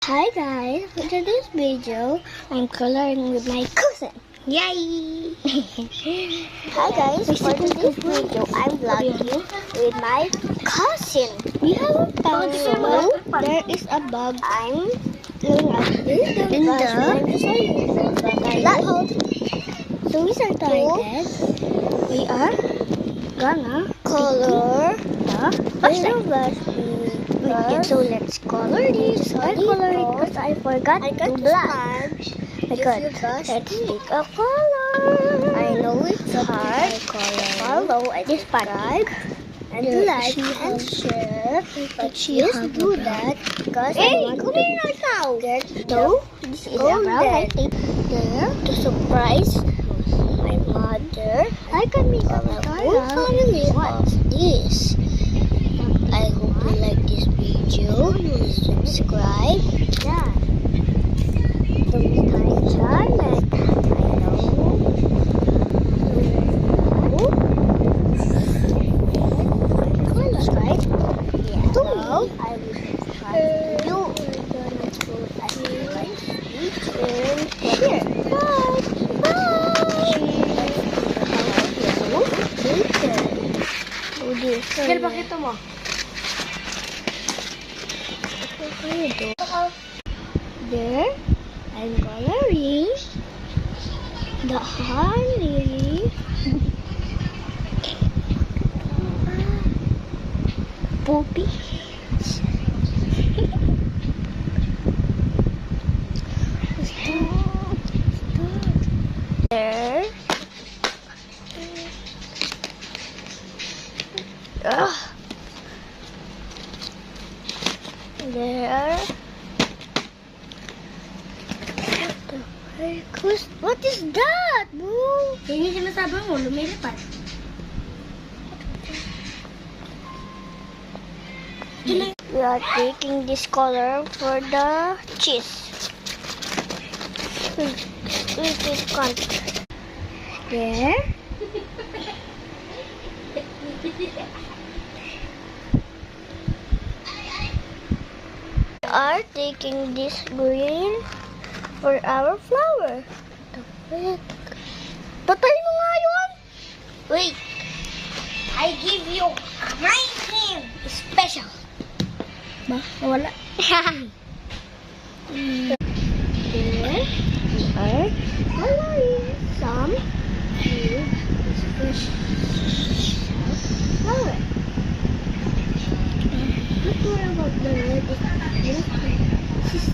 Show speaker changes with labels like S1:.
S1: Hi guys, for today's video, I'm coloring with my cousin. Yay! Hi guys, for today's video, I'm vlogging with my cousin. We have a bug. So, there is a bug. I'm doing a in the So we started. We are gonna color the so let's color this. I color it because I forgot to black. Let's take a color. I know it's hard. Follow and subscribe and like and share. But please do that because I want to get this is around I think there to surprise my mother. I can make a whole family. What's this? I hope you like this video. Subscribe. Yeah. Don't time Charlotte. I know. Subscribe. Yeah. To me. I will subscribe to you. Share. Bye.
S2: Kaya bakit mo?
S1: There, I'm coloring the honey. Poopy. There. There. What is that, bro?
S2: Yan yung sinasabi mo, lumilipad.
S1: We are taking this color for the cheese. This one. There. We are taking this green for our flower. Tatay mo nga yun!
S2: Wait! I give you my name special.
S1: Ba? Nawala? There we are coloring some flower. Not sure about the